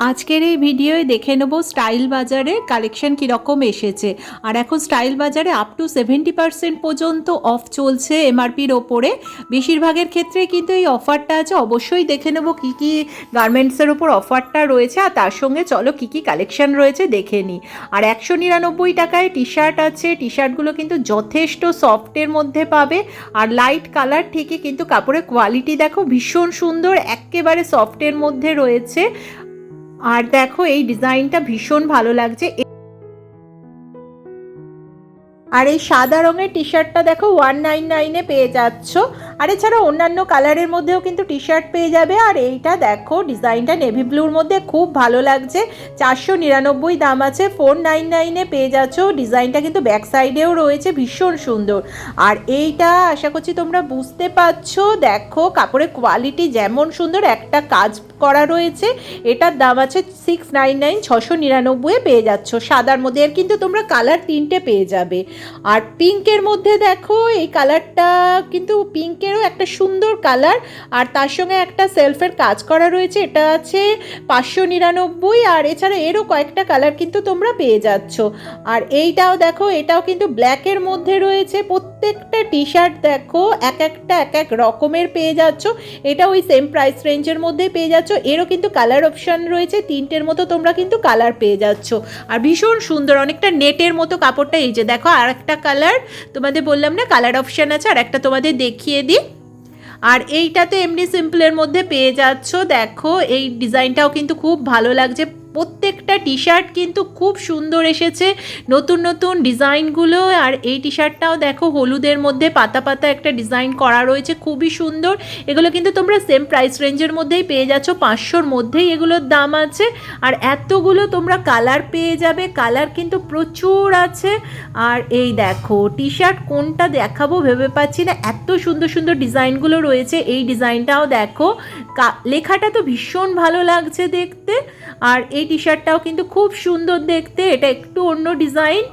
আজকের এই ভিডিওয় দেখে নেব স্টাইল বাজারে কালেকশন কীরকম এসেছে। আর এখন স্টাইল বাজারে আপ টু 70% পর্যন্ত অফ চলছে এমআরপির ওপরে। বেশিরভাগের ক্ষেত্রে কিন্তু এই অফারটা আছে। অবশ্যই দেখে নেব কী কী গার্মেন্টসের ওপর অফারটা রয়েছে, আর তার সঙ্গে চলো কী কী কালেকশন রয়েছে দেখে নিই। আর 199 টাকায় টি শার্ট আছে। টি শার্টগুলো কিন্তু যথেষ্ট সফটের মধ্যে পাবে, আর লাইট কালার ঠিকই, কিন্তু কাপড়ের কোয়ালিটি দেখো ভীষণ সুন্দর, একেবারে সফটের মধ্যে রয়েছে। আর দেখো এই ডিজাইনটা ভীষণ ভালো লাগছে। আর এই সাদা রঙের টি শার্টটা দেখো 199-এ পেয়ে যাচ্ছ। আর এছাড়া অন্যান্য কালারের মধ্যেও কিন্তু টি শার্ট পেয়ে যাবে। আর এইটা দেখো ডিজাইনটা নেভি ব্লুর মধ্যে খুব ভালো লাগছে, 499 দাম আছে, 499-এ পেয়ে যাচ্ছ। ডিজাইনটা কিন্তু ব্যাক সাইডেও রয়েছে, ভীষণ সুন্দর। আর এইটা আশা করছি তোমরা বুঝতে পারছো, দেখো কাপড়ের কোয়ালিটি যেমন সুন্দর, একটা কাজ করা রয়েছে। এটার দাম আছে 699, 699-এ পেয়ে যাচ্ছ সাদার মধ্যে। এর কিন্তু তোমরা কালার 3টে পেয়ে যাবে। আর পিঙ্কের মধ্যে দেখো এই কালারটা কিন্তু পিঙ্কেরও একটা সুন্দর কালার, আর তার সঙ্গে একটা সেলফের কাজ করা রয়েছে। এটা আছে 599। আর এছাড়া এরও কয়েকটা কালার কিন্তু তোমরা পেয়ে যাচ্ছ। আর এইটাও দেখো, এটাও কিন্তু ব্ল্যাকের মধ্যে রয়েছে। প্রত্যেকটা টি শার্ট দেখো এক এক রকমের পেয়ে যাচ্ছ। এটা ওই সেম প্রাইস রেঞ্জের মধ্যে পেয়ে যাচ্ছ। এরও কিন্তু কালার অপশান রয়েছে, 3টের মতো তোমরা কিন্তু কালার পেয়ে যাচ্ছ। আর ভীষণ সুন্দর, অনেকটা নেটের মতো কাপড়টা। এই যে দেখো আর একটা কালার তোমাদের বললাম না কালার অপশান আছে, আর একটা তোমাদের দেখিয়ে দিই। আর এইটাতে এমনি সিম্পলের মধ্যে পেয়ে যাচ্ছ। দেখো এই ডিজাইনটাও কিন্তু খুব ভালো লাগছে। প্রত্যেকটা টি শার্ট কিন্তু খুব সুন্দর এসেছে, নতুন নতুন ডিজাইনগুলো। আর এই টি শার্টটাও দেখো হলুদের মধ্যে পাতা পাতা একটা ডিজাইন করা রয়েছে, খুবই সুন্দর। এগুলো কিন্তু তোমরা সেম প্রাইস রেঞ্জের মধ্যেই পেয়ে যাচ্ছ, 500-র মধ্যেই এগুলোর দাম আছে। আর এতগুলো তোমরা কালার পেয়ে যাবে, কালার কিন্তু প্রচুর আছে। আর এই দেখো টি শার্ট কোনটা দেখাবো ভেবে পাচ্ছি না, এত সুন্দর সুন্দর ডিজাইনগুলো রয়েছে। এই ডিজাইনটাও দেখো, লেখাটা তো ভীষণ ভালো লাগছে দেখতে। আর এই টি শার্টটাও কিন্তু খুব সুন্দর দেখতে, এটা একটু অন্য ডিজাইন।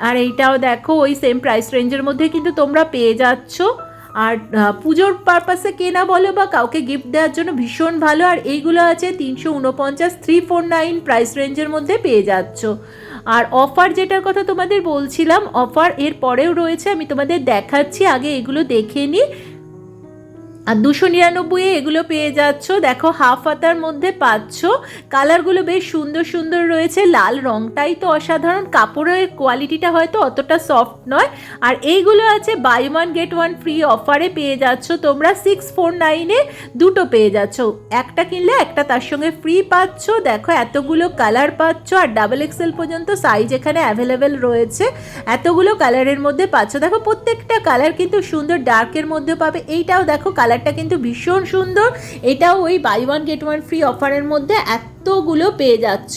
আর এইটাও দেখো ওই সেম প্রাইস রেঞ্জের মধ্যে কিন্তু তোমরা পেয়ে যাচ্ছ। আর পুজোর পারপাসে কেনা বলো বা কাউকে গিফট দেওয়ার জন্য ভীষণ ভালো। আর এইগুলো আছে 349, 349 প্রাইস রেঞ্জের মধ্যে পেয়ে যাচ্ছ। আর অফার যেটার কথা তোমাদের বলছিলাম, অফার এর পরেও রয়েছে, আমি তোমাদের দেখাচ্ছি, আগে এগুলো দেখে নিই। আর 299-এ এগুলো পেয়ে যাচ্ছ। দেখো হাফ হাতার মধ্যে পাচ্ছ, কালারগুলো বেশ সুন্দর সুন্দর রয়েছে। লাল রংটাই তো অসাধারণ, কাপড়ের কোয়ালিটিটা হয়তো অতটা সফট নয়। আর এইগুলো আছে buy one get one free অফারে পেয়ে যাচ্ছ তোমরা। 649-এ দুটো পেয়ে যাচ্ছ, একটা কিনলে একটা তার সঙ্গে ফ্রি পাচ্ছ। দেখো এতগুলো কালার পাচ্ছ, আর ডাবল এক্সেল পর্যন্ত সাইজ এখানে অ্যাভেলেবেল রয়েছে। এতগুলো কালারের মধ্যে পাচ্ছ। দেখো প্রত্যেকটা কালার কিন্তু সুন্দর, ডার্কের মধ্যে পাবে। এইটাও দেখো কালারটা কিন্তু ভীষণ সুন্দর, এটাও ওই buy one get one free অফারের মধ্যে এতগুলো পেয়ে যাচ্ছ।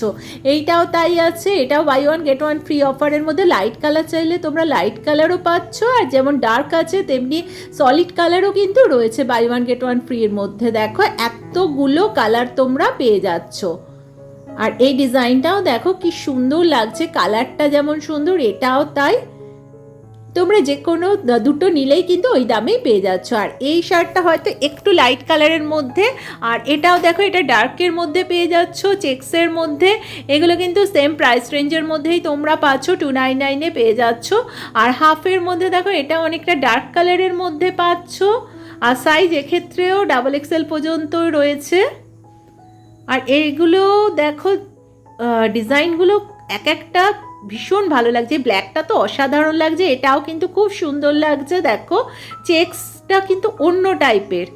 এইটাও তাই আছে, এটাও buy one get one free অফারের মধ্যে। লাইট কালার চাইলে তোমরা লাইট কালারও পাচ্ছ, আর যেমন ডার্ক আছে তেমনি সলিড কালারও কিন্তু রয়েছে buy one get one free এর মধ্যে। দেখো এতগুলো কালার তোমরা পেয়ে যাচ্ছ। আর এই ডিজাইনটাও দেখো কি সুন্দর লাগছে, কালারটা যেমন সুন্দর এটাও তাই। তোমরা যে কোনো দুটো নিলেই কিন্তু ওই দামেই পেয়ে যাচ্ছ। আর এই শার্টটা হয়তো একটু লাইট কালারের মধ্যে, আর এটাও দেখো এটা ডার্কের মধ্যে পেয়ে যাচ্ছ, চেক্সের মধ্যে। এগুলো কিন্তু সেম প্রাইস রেঞ্জের মধ্যেই তোমরা পাচ্ছ, 299-এ পেয়ে যাচ্ছ। আর হাফের মধ্যে দেখো এটা অনেকটা ডার্ক কালারের মধ্যে পাচ্ছ। আর সাইজ এক্ষেত্রেও ডাবল এক্সেল পর্যন্ত রয়েছে। আর এইগুলো দেখো ডিজাইনগুলো এক একটা ভীষণ ভালো লাগছে। ব্ল্যাকটা তো অসাধারণ লাগছে, এটাও কিন্তু খুব সুন্দর লাগছে। দেখো চেক্সটা কিন্তু অন্য টাইপের।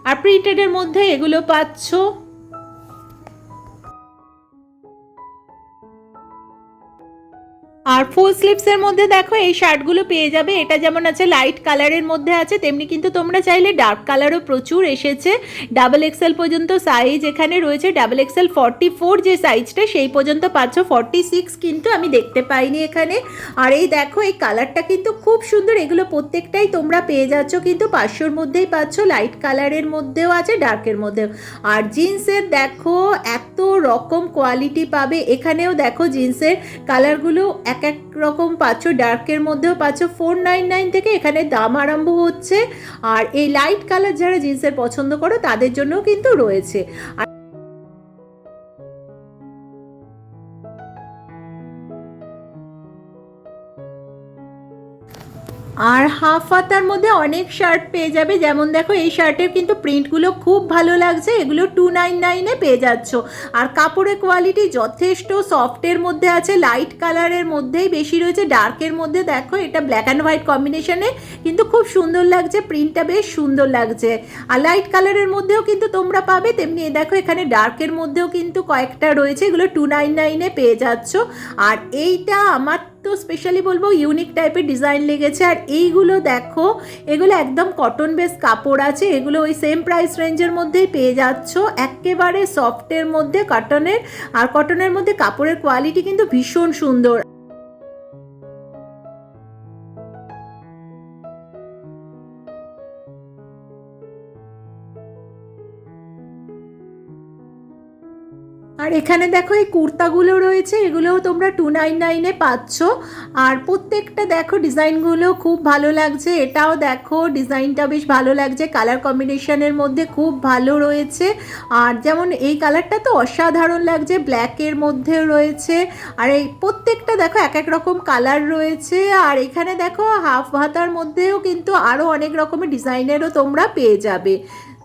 আর প্রিন্টেডের মধ্যে এগুলো পাচ্ছ। আর ফুল স্লিভসের মধ্যে দেখো এই শার্টগুলো পেয়ে যাবে। এটা যেমন আছে লাইট কালারের মধ্যে আছে, তেমনি কিন্তু তোমরা চাইলে ডার্ক কালারও প্রচুর এসেছে। ডাবল এক্সেল পর্যন্ত সাইজ এখানে রয়েছে। ডাবল এক্সেল 44 যে সাইজটা সেই পর্যন্ত পাচ্ছ, 46 কিন্তু আমি দেখতে পাইনি এখানে। আর এই দেখো এই কালারটা কিন্তু খুব সুন্দর। এগুলো প্রত্যেকটাই তোমরা পেয়ে যাচ্ছ কিন্তু 500-র মধ্যেই পাচ্ছ। লাইট কালারের মধ্যেও আছে, ডার্কের মধ্যেও। আর জিন্সের দেখো এত রকম কোয়ালিটি পাবে। এখানেও দেখো জিন্সের কালারগুলো এক এক রকম পাচ্ছ, ডার্কের মধ্যেও পাচ্ছ। 499 থেকে এখানে দাম আরম্ভ হচ্ছে। আর এই লাইট কালার যারা জিন্সের পছন্দ করো তাদের জন্যও কিন্তু রয়েছে। আর হাফ হাতার মধ্যে অনেক শার্ট পেয়ে যাবে, যেমন দেখো এই শার্টের কিন্তু প্রিন্টগুলো খুব ভালো লাগছে, এগুলো 299-এ পেয়ে যাচ্ছ। আর কাপড়ের কোয়ালিটি যথেষ্ট সফটের মধ্যে আছে, লাইট কালারের মধ্যেই বেশি রয়েছে, ডার্কের মধ্যে দেখো এটা ব্ল্যাক অ্যান্ড হোয়াইট কম্বিনেশনে কিন্তু খুব সুন্দর লাগছে, প্রিন্টটা বেশ সুন্দর লাগছে। আর লাইট কালারের মধ্যেও কিন্তু তোমরা পাবে, তেমনি দেখো এখানে ডার্কের মধ্যেও কিন্তু কয়েকটা রয়েছে, এগুলো 299-এ পেয়ে যাচ্ছ। আর এইটা আমার তো স্পেশালি বলবো ইউনিক টাইপের ডিজাইন লেগেছে। আর এইগুলো দেখো, এগুলো একদম কটন বেস কাপড় আছে, এগুলো ওই সেম প্রাইস রেঞ্জের মধ্যেই পেয়ে যাচ্ছ, একেবারে সফটের মধ্যে কটনের। আর কটনের মধ্যে কাপড়ের কোয়ালিটি কিন্তু ভীষণ সুন্দর। আর এখানে দেখো এই কুর্তাগুলো রয়েছে, এগুলোও তোমরা 299-এ পাচ্ছ। আর প্রত্যেকটা দেখো ডিজাইনগুলো খুব ভালো লাগছে, এটাও দেখো ডিজাইনটা বেশ ভালো লাগছে, কালার কম্বিনেশনের মধ্যে খুব ভালো রয়েছে। আর যেমন এই কালারটা তো অসাধারণ লাগছে, ব্ল্যাকের মধ্যে রয়েছে। আর এই প্রত্যেকটা দেখো এক এক রকম কালার রয়েছে। আর এখানে দেখো হাফ হাতার মধ্যেও কিন্তু আরও অনেক রকমের ডিজাইনেরও তোমরা পেয়ে যাবে,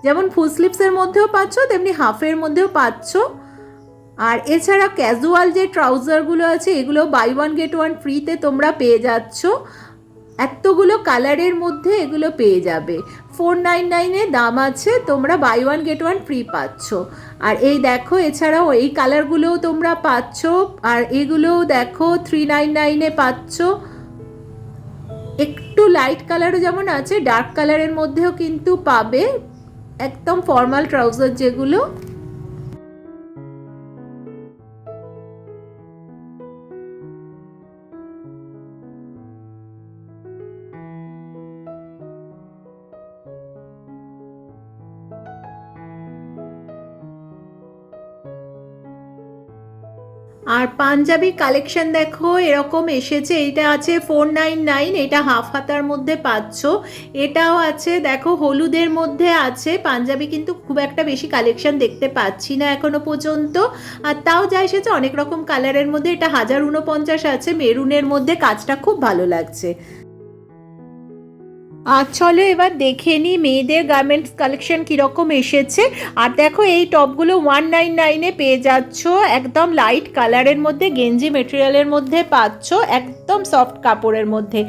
যেমন ফুল স্লিভসের মধ্যেও পাচ্ছ, তেমনি হাফের মধ্যেও পাচ্ছ। আর এছাড়া ক্যাজুয়াল যে ট্রাউজারগুলো আছে এগুলো বাই ওয়ান গেট ওয়ান ফ্রিতে তোমরা পেয়ে যাচ্ছ, এতগুলো কালারের মধ্যে এগুলো পেয়ে যাবে। 499-এ দাম আছে, তোমরা buy one get one free পাচ্ছ। আর এই দেখো এছাড়াও এই কালারগুলোও তোমরা পাচ্ছ। আর এগুলোও দেখো 399-এ পাচ্ছ। একটু লাইট কালারও যেমন আছে, ডার্ক কালারের মধ্যেও কিন্তু পাবে, একদম ফর্মাল ট্রাউজার যেগুলো। আর পাঞ্জাবি কালেকশন দেখো এরকম এসেছে, এইটা আছে 499, এটা হাফ হাতার মধ্যে পাচ্ছ। এটাও আছে দেখো হলুদের মধ্যে আছে, পাঞ্জাবি কিন্তু খুব একটা বেশি কালেকশন দেখতে পাচ্ছি না এখনো পর্যন্ত। আর তাও যা এসেছে অনেক রকম কালারের মধ্যে, এটা 1049 আছে, মেরুনের মধ্যে, কাজটা খুব ভালো লাগছে। আর চলো এবার দেখে নিই মেয়েদের গার্মেন্টস কালেকশন কীরকম এসেছে। আর দেখো এই টপগুলো 199-এ পেয়ে যাচ্ছ, একদম লাইট কালারের মধ্যে, গেঞ্জি মেটেরিয়ালের মধ্যে পাচ্ছ, একদম সফট কাপড়ের মধ্যে।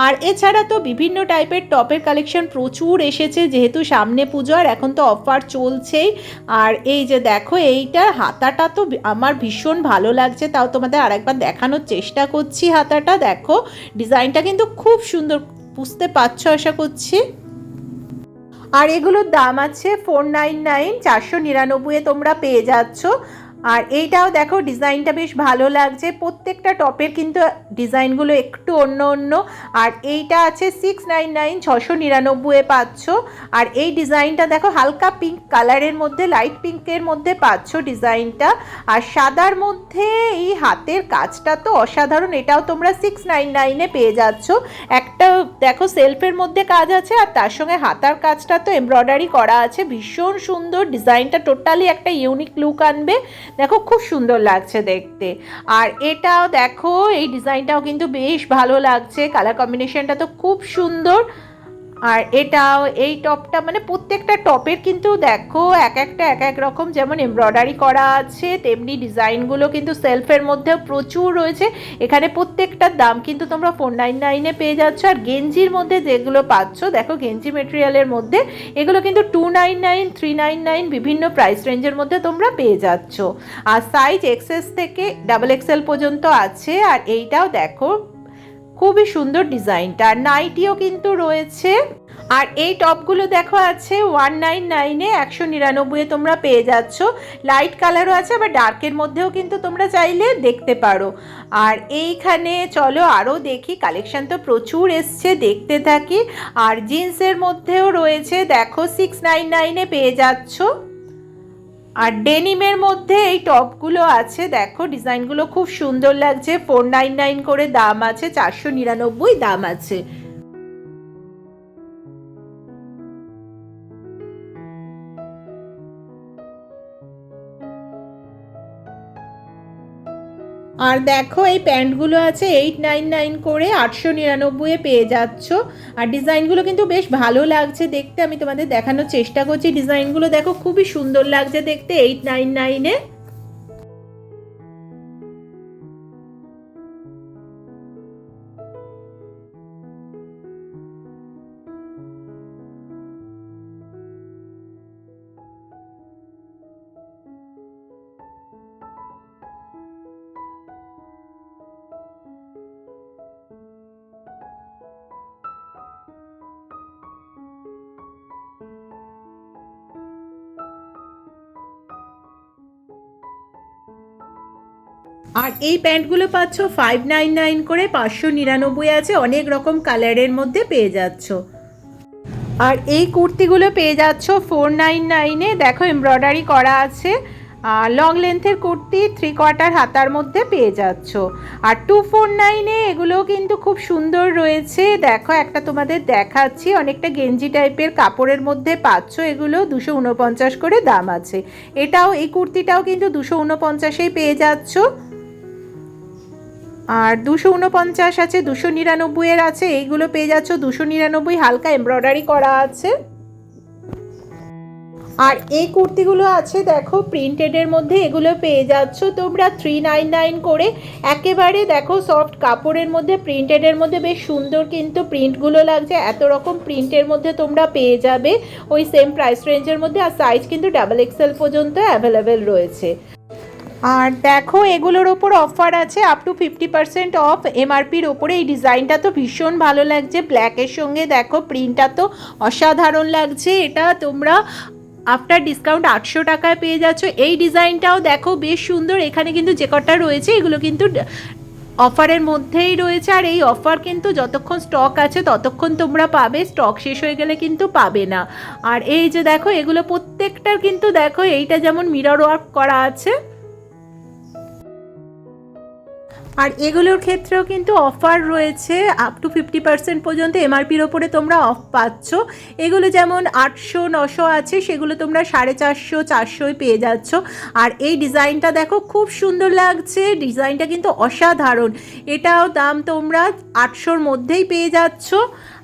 আর এছাড়া তো বিভিন্ন টাইপের টপের কালেকশন প্রচুর এসেছে, যেহেতু সামনে পুজো আর এখন তো অফার চলছেই। আর এই যে দেখো এইটা হাতাটা তো আমার ভীষণ ভালো লাগছে, তাও তোমাদের আরেকবার দেখানোর চেষ্টা করছি। হাতাটা দেখো, ডিজাইনটা কিন্তু খুব সুন্দর, বুঝতে পারছো আশা করছি। আর এগুলোর দাম আছে 499, 499-এ তোমরা পেয়ে যাচ্ছ। আর এইটাও দেখো ডিজাইনটা বেশ ভালো লাগছে, প্রত্যেকটা টপের কিন্তু ডিজাইনগুলো একটু অন্য অন্য। আর এইটা আছে 699, 699-এ পাচ্ছ। আর এই ডিজাইনটা দেখো হালকা পিঙ্ক কালারের মধ্যে, লাইট পিঙ্কের মধ্যে পাচ্ছ ডিজাইনটা। আর সাদার মধ্যে এই হাতের কাজটা তো অসাধারণ, এটাও তোমরা 699-এ পেয়ে যাচ্ছ। একটা দেখো সেলফের মধ্যে কাজ আছে, আর তার সঙ্গে হাতার কাজটা তো এমব্রয়ডারি করা আছে, ভীষণ সুন্দর ডিজাইনটা, টোটালি একটা ইউনিক লুক আনবে, দেখো খুব সুন্দর লাগছে দেখতে। আর এটাও দেখো এই ডিজাইনটাও কিন্তু বেশ ভালো লাগছে, কালার কম্বিনেশনটা তো খুব সুন্দর। আর এটাও এই টপটা, মানে প্রত্যেকটা টপের কিন্তু দেখো এক একটা এক এক রকম, যেমন এমব্রয়ডারি করা আছে, তেমনি ডিজাইনগুলো কিন্তু সেলফের মধ্যেও প্রচুর রয়েছে। এখানে প্রত্যেকটার দাম কিন্তু তোমরা 499-এ পেয়ে যাচ্ছ। আর গেঞ্জির মধ্যে যেগুলো পাচ্ছ দেখো গেঞ্জি মেটেরিয়ালের মধ্যে, এগুলো কিন্তু 299, 399 বিভিন্ন প্রাইস রেঞ্জের মধ্যে তোমরা পেয়ে যাচ্ছ। আর সাইজ এক্সএস থেকে ডাবল এক্সএল পর্যন্ত আছে। আর এইটাও দেখো খুবই সুন্দর ডিজাইনটা, আর নাইটিও কিন্তু রয়েছে। আর এই টপগুলো দেখো আছে 199-এ, 199-এ তোমরা পেয়ে যাচ্ছ। লাইট কালারও আছে, আবার ডার্কের মধ্যেও কিন্তু তোমরা চাইলে দেখতে পারো। আর এইখানে চলো আরও দেখি, কালেকশন তো প্রচুর এসছে, দেখতে থাকি। আর জিন্সের মধ্যেও রয়েছে দেখো 699-এ পেয়ে যাচ্ছ। আর ডেনিমের মধ্যে এই টপগুলো আছে, দেখো ডিজাইনগুলো খুব সুন্দর লাগছে, 499 করে দাম আছে, 499 দাম আছে। আর দেখো এই প্যান্টগুলো আছে 899 করে 899 পেয়ে যাচ্ছ। আর ডিজাইনগুলো কিন্তু বেশ ভালো লাগছে দেখতে, আমি তোমাদের দেখানোর চেষ্টা করছি। ডিজাইনগুলো দেখো খুবই সুন্দর লাগছে দেখতে 899-এ। আর এই প্যান্টগুলো পাচ্ছ 599 করে, 599 আছে, অনেক রকম কালারের মধ্যে পেয়ে যাচ্ছ। আর এই কুর্তিগুলো পেয়ে যাচ্ছ 499-এ। দেখো এমব্রয়ডারি করা আছে, আর লং লেন্থের কুর্তি 3/4 হাতার মধ্যে পেয়ে যাচ্ছ। আর 249-এ এগুলোও কিন্তু খুব সুন্দর রয়েছে। দেখো একটা তোমাদের দেখাচ্ছি, অনেকটা গেঞ্জি টাইপের কাপড়ের মধ্যে পাচ্ছ। এগুলো 249 করে দাম আছে। এটাও, এই কুর্তিটাও কিন্তু 249-এই পেয়ে যাচ্ছ। আর 249 আছে, 299-এর আছে, এইগুলো পেয়ে যাচ্ছ 299, হালকা এমব্রয়ডারি করা আছে। আর এই কুর্তিগুলো আছে দেখো প্রিন্টেডের মধ্যে, এগুলো পেয়ে যাচ্ছ তোমরা 399 করে। একেবারে দেখো সফট কাপড়ের মধ্যে, প্রিন্টেডের মধ্যে বেশ সুন্দর কিন্তু প্রিন্টগুলো লাগছে। এত রকম প্রিন্টের মধ্যে তোমরা পেয়ে যাবে ওই সেম প্রাইস রেঞ্জের মধ্যে। আর সাইজ কিন্তু XXL পর্যন্ত অ্যাভেলেবেল রয়েছে। আর দেখো এগুলোর ওপর অফার আছে আপ টু 50% অফ এমআরপির ওপরে। এই ডিজাইনটা তো ভীষণ ভালো লাগছে, ব্ল্যাকের সঙ্গে দেখো প্রিন্টটা তো অসাধারণ লাগছে। এটা তোমরা আফটার ডিসকাউন্ট 800 টাকায় পেয়ে যাচ্ছ। এই ডিজাইনটাও দেখো বেশ সুন্দর। এখানে কিন্তু যে কটা রয়েছে এগুলো কিন্তু অফারের মধ্যেই রয়েছে। আর এই অফার কিন্তু যতক্ষণ স্টক আছে ততক্ষণ তোমরা পাবে, স্টক শেষ হয়ে গেলে কিন্তু পাবে না। আর এই যে দেখো এগুলো প্রত্যেকটার কিন্তু দেখো, এইটা যেমন মিরর ওয়ার্ক করা আছে। আর এগুলোর ক্ষেত্রেও কিন্তু অফার রয়েছে আপ টু 50% পর্যন্ত এমআরপির ওপরে তোমরা অফ পাচ্ছ। এগুলো যেমন 800 900 আছে, সেগুলো তোমরা 450 400 পেয়ে যাচ্ছ। আর এই ডিজাইনটা দেখো খুব সুন্দর লাগছে, ডিজাইনটা কিন্তু অসাধারণ। এটাও দাম তোমরা 800-র মধ্যেই পেয়ে যাচ্ছ।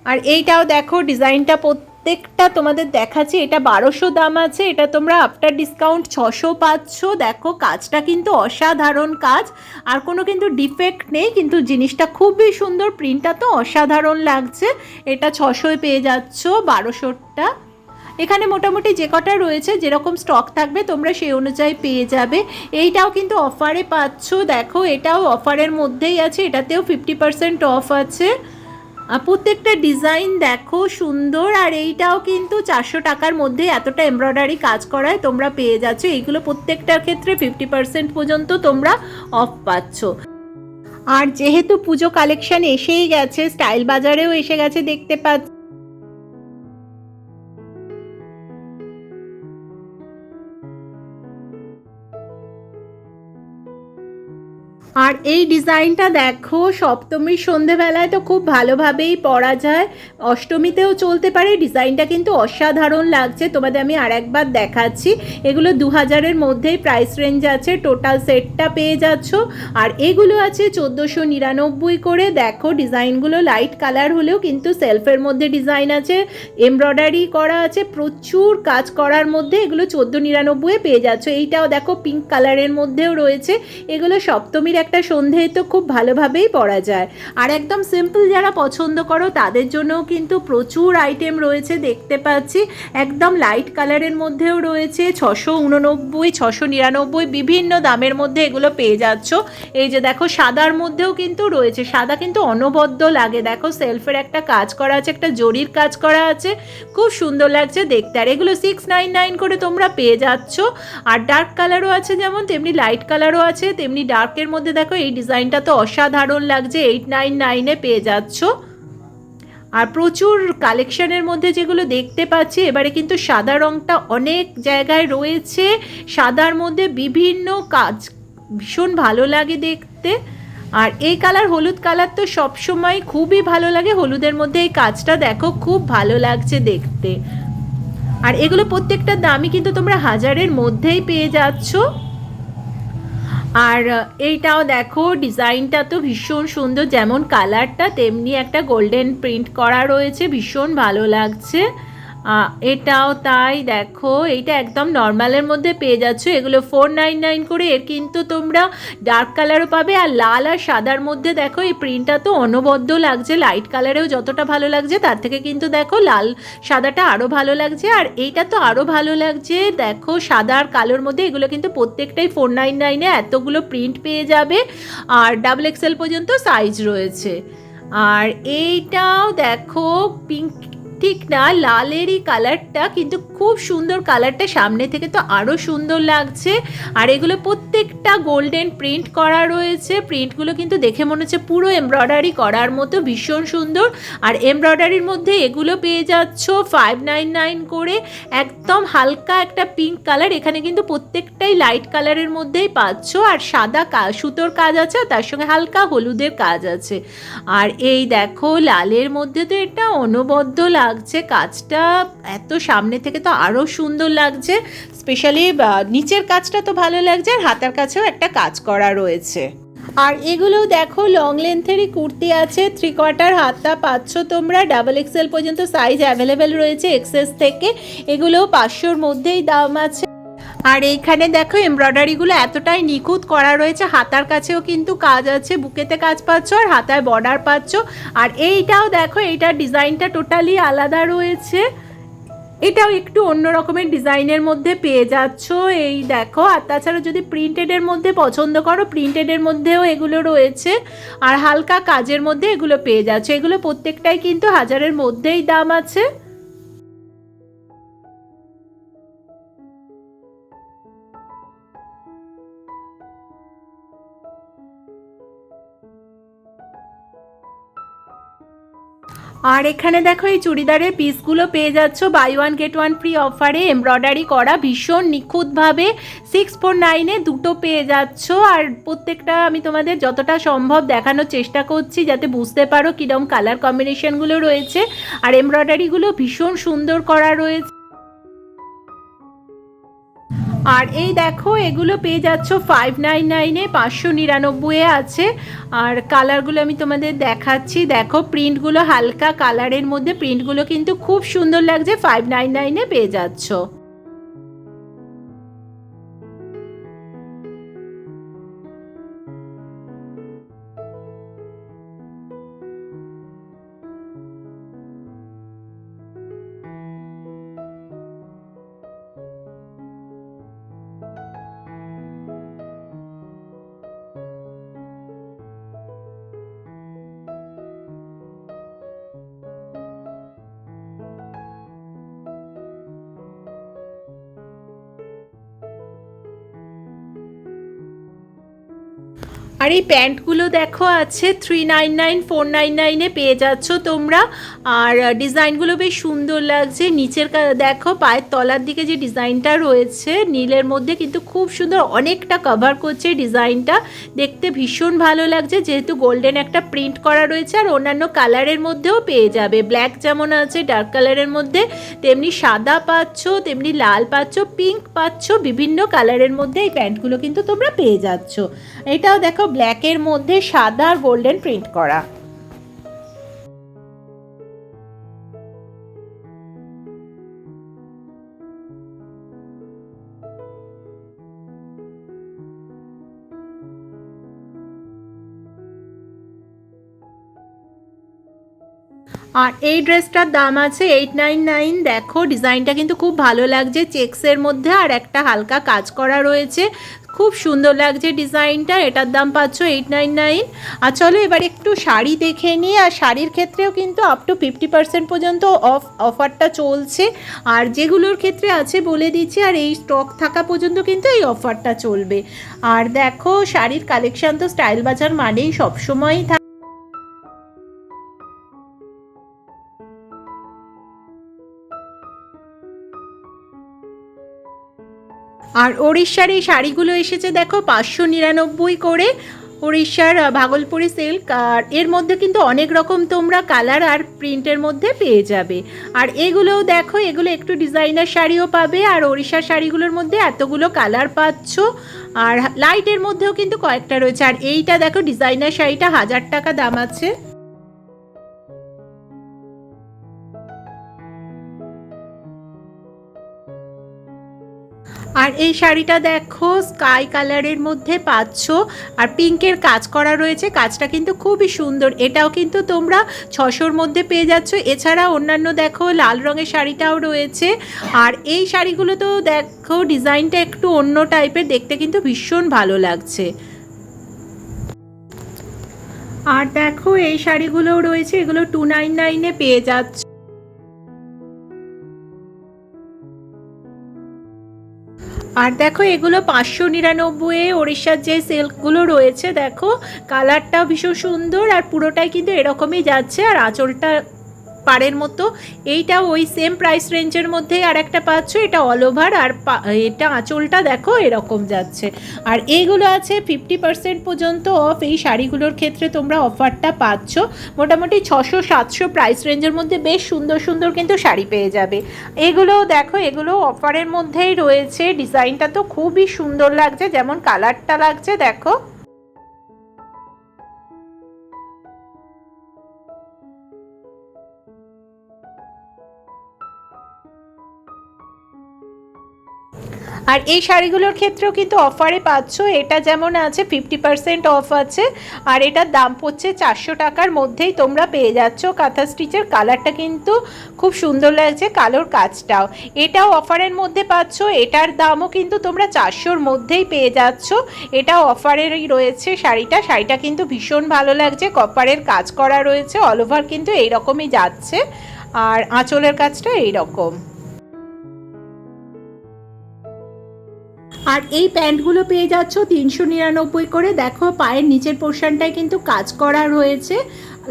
আর এইটাও দেখো ডিজাইনটা প্রত্যেকটা তোমাদের দেখাচ্ছি, এটা 1200 দাম আছে, এটা তোমরা আফটার ডিসকাউন্ট 600 পাচ্ছ। দেখো কাজটা কিন্তু অসাধারণ কাজ, আর কোনো কিন্তু ডিফেক্ট নেই, কিন্তু জিনিসটা খুবই সুন্দর, প্রিন্টটা তো অসাধারণ লাগছে। এটা 600 পেয়ে যাচ্ছ, 1200টা। এখানে মোটামুটি যে কটা রয়েছে যেরকম স্টক থাকবে তোমরা সেই অনুযায়ী পেয়ে যাবে। এইটাও কিন্তু অফারে পাচ্ছ, দেখো এটাও অফারের মধ্যেই আছে, এটাতেও 50% অফ আছে। প্রত্যেকটা ডিজাইন দেখো সুন্দর। আর এইটাও কিন্তু 400 টাকার মধ্যে এতটা এমব্রয়ডারি কাজ করায় তোমরা পেয়ে যাচ্ছ। এইগুলো প্রত্যেকটার ক্ষেত্রে 50% পর্যন্ত তোমরা অফ পাচ্ছ। আর যেহেতু পুজো কালেকশন এসেই গেছে, স্টাইল বাজারেও এসে গেছে দেখতে পাচ্ছ। আর এই ডিজাইনটা দেখো সপ্তমীর সন্ধেবেলায় তো খুব ভালোভাবেই পরা যায়, অষ্টমীতেও চলতে পারে। ডিজাইনটা কিন্তু অসাধারণ লাগছে, তোমাদের আমি আর একবার দেখাচ্ছি। এগুলো 2000-এর মধ্যেই প্রাইস রেঞ্জ আছে, টোটাল সেটটা পেয়ে যাচ্ছ। আর এগুলো আছে 1499 করে। দেখো ডিজাইনগুলো লাইট কালার হলেও কিন্তু সেলফের মধ্যে ডিজাইন আছে, এমব্রয়ডারি করা আছে, প্রচুর কাজ করার মধ্যে। এগুলো 1499 পেয়ে যাচ্ছ। এইটাও দেখো পিঙ্ক কালারের মধ্যেও রয়েছে। এগুলো সপ্তমীর একটা সন্ধেয় তো খুব ভালোভাবেই পরা যায়। আর একদম সিম্পল যারা পছন্দ করো তাদের জন্যও কিন্তু প্রচুর আইটেম রয়েছে দেখতে পাচ্ছি। একদম লাইট কালারের মধ্যেও রয়েছে, 689 699 বিভিন্ন দামের মধ্যে এগুলো পেয়ে যাচ্ছ। এই যে দেখো সাদার মধ্যেও কিন্তু রয়েছে, সাদা কিন্তু অনবদ্য লাগে। দেখো সেলফের একটা কাজ করা আছে, একটা জরির কাজ করা আছে, খুব সুন্দর লাগছে দেখতে। আর এগুলো 699 করে তোমরা পেয়ে যাচ্ছ। আর ডার্ক কালারও আছে যেমন, তেমনি লাইট কালারও আছে, তেমনি ডার্কের মধ্যে দেখো এই ডিজাইনটা তো অসাধারণ লাগছে, 899-এ পেয়ে যাচ্ছ। আর প্রচুর কালেকশনের মধ্যে যেগুলো দেখতে পাচ্ছি, এবারে কিন্তু সাদা রঙটা অনেক জায়গায় রয়েছে। সাদার মধ্যে বিভিন্ন কাজ ভীষণ ভালো লাগে দেখতে। আর এই কালার, হলুদ কালার তো সবসময় খুবই ভালো লাগে, হলুদের মধ্যে এই কাজটা দেখো খুব ভালো লাগছে দেখতে। আর এগুলো প্রত্যেকটা দামই কিন্তু তোমরা 1000-এর মধ্যেই পেয়ে যাচ্ছ। আর এইটাও দেখো, ডিজাইনটা তো ভীষণ সুন্দর, যেমন কালারটা তেমনি একটা গোল্ডেন প্রিন্ট করা রয়েছে, ভীষণ ভালো লাগছে। এটাও তাই, দেখো এইটা একদম নর্মালের মধ্যে পেয়ে যাচ্ছ, এগুলো 499 করে। এর কিন্তু তোমরা ডার্ক কালারও পাবে, আর লাল আর সাদার মধ্যে দেখো এই প্রিন্টটা তো অনবদ্য লাগছে, লাইট কালারেও যতটা ভালো লাগছে তার থেকে কিন্তু দেখো লাল সাদাটা আরও ভালো লাগছে, আর এইটা তো আরও ভালো লাগছে। দেখো সাদা আর কালোর মধ্যে এগুলো কিন্তু প্রত্যেকটাই 499-এ এতগুলো প্রিন্ট পেয়ে যাবে, আর XXL পর্যন্ত সাইজ রয়েছে। আর এইটাও দেখো পিঙ্ক, ঠিক না, লালেরই কালারটা, কিন্তু খুব সুন্দর কালারটা, সামনে থেকে তো আরও সুন্দর লাগছে। আর এগুলো প্রত্যেকটা গোল্ডেন প্রিন্ট করা রয়েছে, প্রিন্টগুলো কিন্তু দেখে মনে হচ্ছে পুরো এমব্রয়ডারি করার মতো, ভীষণ সুন্দর। আর এমব্রয়ডারির মধ্যে এগুলো পেয়ে যাচ্ছ 599 করে, একদম হালকা একটা পিঙ্ক কালার, এখানে কিন্তু প্রত্যেকটাই লাইট কালারের মধ্যেই পাচ্ছ, আর সাদা সুতোর কাজ আছে, তার সঙ্গে হালকা হলুদের কাজ আছে। আর এই দেখো লালের মধ্যে তো এটা অনবদ্য লাগছে, কাজটা এত সামনে থেকে তো আরও সুন্দর লাগছে, স্পেশালি নিচের কাজটা তো ভালো লাগছে, আর হাতার কাছেও একটা কাজ করা রয়েছে। আর এগুলোও দেখো লং লেন্থেরই কুর্তি আছে, 3/4 হাতা পাচ্ছ তোমরা, XXL পর্যন্ত সাইজ অ্যাভেলেবেল রয়েছে এক্সেস থেকে, এগুলোও 500-র মধ্যেই দাম আছে। আর এইখানে দেখো এমব্রয়ডারিগুলো এতটাই নিখুঁত করা রয়েছে, হাতার কাছেও কিন্তু কাজ আছে, বুকেতে কাজ পাচ্ছ, আর হাতায় বর্ডার পাচ্ছ। আর এইটাও দেখো, এইটার ডিজাইনটা টোটালি আলাদা রয়েছে, এটাও একটু অন্য রকমের ডিজাইনের মধ্যে পেয়ে যাচ্ছ, এই দেখো। আর তাছাড়া যদি প্রিন্টেডের মধ্যে পছন্দ করো, প্রিন্টেডের মধ্যেও এগুলো রয়েছে, আর হালকা কাজের মধ্যে এগুলো পেয়ে যাচ্ছ, এগুলো প্রত্যেকটাই কিন্তু 1000-এর মধ্যেই দাম আছে। আর এখানে দেখো এই চুড়িদারের পিসগুলো পেয়ে যাচ্ছ বাই 1 গেট 1 ফ্রি অফারে, এমব্রয়ডারি করা ভীষণ নিখুঁতভাবে, 649-এ দুটো পেয়ে যাচ্ছ। আর প্রত্যেকটা আমি তোমাদের যতটা সম্ভব দেখানোর চেষ্টা করছি, যাতে বুঝতে পারো কীরকম কালার কম্বিনেশনগুলো রয়েছে, আর এমব্রয়ডারিগুলো ভীষণ সুন্দর করা রয়েছে। আর এই দেখো এগুলো পেয়ে যাচ্ছ 599-এ, 599-এ আছে। আর কালারগুলো আমি তোমাদের দেখাচ্ছি, দেখো প্রিন্টগুলো হালকা কালারের মধ্যে, প্রিন্টগুলো কিন্তু খুব সুন্দর লাগছে, 599-এ পেয়ে যাচ্ছ। আর এই প্যান্টগুলো দেখো আছে 399, 499-এ পেয়ে যাচ্ছ তোমরা। আর ডিজাইনগুলো বেশ সুন্দর লাগছে, নিচের দেখো পায়ের তলার দিকে যে ডিজাইনটা রয়েছে নীলের মধ্যে, কিন্তু খুব সুন্দর, অনেকটা কভার করছে ডিজাইনটা, দেখতে ভীষণ ভালো লাগছে, যেহেতু গোল্ডেন একটা প্রিন্ট করা রয়েছে। আর অন্যান্য কালারের মধ্যেও পেয়ে যাবে, ব্ল্যাক যেমন আছে ডার্ক কালারের মধ্যে, তেমনি সাদা পাচ্ছ, তেমনি লাল পাচ্ছ, পিঙ্ক পাচ্ছ, বিভিন্ন কালারের মধ্যে এই প্যান্টগুলো কিন্তু তোমরা পেয়ে যাচ্ছ। এটাও দেখো ব্ল্যাকের মধ্যে সাদা আর গোল্ডেন প্রিন্ট করা। আর এই ড্রেসটার দাম আছে 899, দেখো ডিজাইনটা কিন্তু খুব ভালো লাগছে, চেক্সের মধ্যে আর একটা হালকা কাজ করা রয়েছে, খুব সুন্দর লাগছে ডিজাইনটা, এটার দাম পাচ্ছ 899। আর চলো এবার একটু শাড়ি দেখে নিই, আর শাড়ির ক্ষেত্রেও কিন্তু আপ টু 50% পর্যন্ত অফারটা চলছে, আর যেগুলোর ক্ষেত্রে আছে বলে দিচ্ছি, আর এই স্টক থাকা পর্যন্ত কিন্তু এই অফারটা চলবে। আর দেখো শাড়ির কালেকশান তো স্টাইল বাজার মানেই সবসময়ই থাকে। আর ওড়িশার এই শাড়িগুলো এসেছে দেখো 599 করে, উড়িষ্যার ভাগলপুরি সিল্ক। আর এর মধ্যে কিন্তু অনেক রকম তোমরা কালার আর প্রিন্টের মধ্যে পেয়ে যাবে। আর এগুলোও দেখো, এগুলো একটু ডিজাইনার শাড়িও পাবে, আর ওড়িশার শাড়িগুলোর মধ্যে এতগুলো কালার পাচ্ছ। আর লাইটের মধ্যেও কিন্তু কয়েকটা রয়েছে। আর এইটা দেখো ডিজাইনার শাড়িটা 1000 টাকা দাম আছে। আর এই শাড়িটা দেখো স্কাই কালারের মধ্যে পাচ্ছ, আর পিঙ্কের কাজ করা রয়েছে, কাজটা কিন্তু খুবই সুন্দর। এটাও কিন্তু তোমরা 600-র মধ্যে পেয়ে যাচ্ছ। এছাড়া অন্যান্য দেখো লাল রঙের শাড়িটাও রয়েছে। আর এই শাড়িগুলো তো দেখো ডিজাইনটা একটু অন্য টাইপের, দেখতে কিন্তু ভীষণ ভালো লাগছে। আর দেখো এই শাড়িগুলোও রয়েছে, এগুলো 299-এ পেয়ে যাচ্ছ। আর দেখো এগুলো 599-এ ওড়িশার যে সিল্কগুলো রয়েছে, দেখো কালারটাও ভীষণ সুন্দর, আর পুরোটাই কিন্তু এরকমই যাচ্ছে। আর আঁচলটা পাড়ের মতো, এইটাও ওই সেম প্রাইস রেঞ্জের মধ্যে আর একটা পাচ্ছ। এটা অল ওভার, আর এটা আঁচলটা দেখো এরকম যাচ্ছে। আর এইগুলো আছে 50% পর্যন্ত অফ। এই শাড়িগুলোর ক্ষেত্রে তোমরা অফারটা পাচ্ছ। মোটামুটি 600-700 প্রাইস রেঞ্জের মধ্যে বেশ সুন্দর সুন্দর কিন্তু শাড়ি পেয়ে যাবে। এগুলোও দেখো, এগুলো অফারের মধ্যেই রয়েছে। ডিজাইনটা তো খুবই সুন্দর লাগছে, যেমন কালারটা লাগছে দেখো। আর এই শাড়িগুলোর ক্ষেত্রেও কিন্তু অফারে পাচ্ছ। এটা যেমন আছে 50% অফ আছে, আর এটার দাম পড়ছে 400 টাকার মধ্যেই তোমরা পেয়ে যাচ্ছ। কাঁথা স্টিচের কালারটা কিন্তু খুব সুন্দর লাগছে, কালোর কাজটাও। এটাও অফারের মধ্যে পাচ্ছ, এটার দামও কিন্তু তোমরা 400-র মধ্যেই পেয়ে যাচ্ছ। এটাও অফারেরই রয়েছে শাড়িটা। শাড়িটা কিন্তু ভীষণ ভালো লাগছে, কপারের কাজ করা রয়েছে, অল ওভার কিন্তু এইরকমই যাচ্ছে। আর আঁচলের কাজটা এইরকম। আর এই প্যান্টগুলো পেয়ে যাচ্ছ 399 করে। দেখো পায়ের নিচের পোর্শনটায় কিন্তু কাজ করা রয়েছে,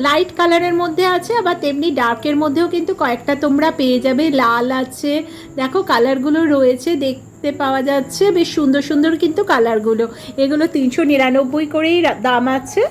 লাইট কালারের মধ্যে আছে, আবার তেমনি ডার্কের মধ্যেও কিন্তু কয়েকটা তোমরা পেয়ে যাবে। লাল আছে, দেখো কালারগুলো রয়েছে, দেখতে পাওয়া যাচ্ছে বেশ সুন্দর সুন্দর কিন্তু কালারগুলো। এগুলো 399 করেই দাম আছে।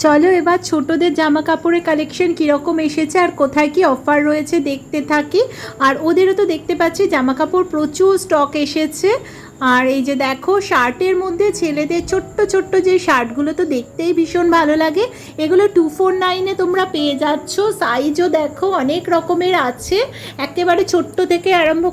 চলো এবার ছোটদের জামা কাপড়ের কালেকশন কীরকম এসেছে আর কোথায় কি অফার রয়েছে দেখতে থাকি। আর ওদেরও তো দেখতে পাচ্ছি জামা কাপড় প্রচুর স্টক এসেছে। আর এই যে দেখো শার্টের মধ্যে ছেলেদের ছোট্ট ছোট্ট যে শার্টগুলো তো দেখতেই ভীষণ ভালো লাগে, এগুলো 249-এ তোমরা পেয়ে যাচ্ছ। সাইজও দেখো অনেক রকমের আছে, একেবারে ছোট্ট থেকে আরম্ভ।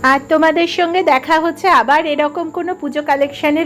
আর তোমাদের সঙ্গে দেখা হচ্ছে আবার এরকম কোনো পুজো কালেকশনের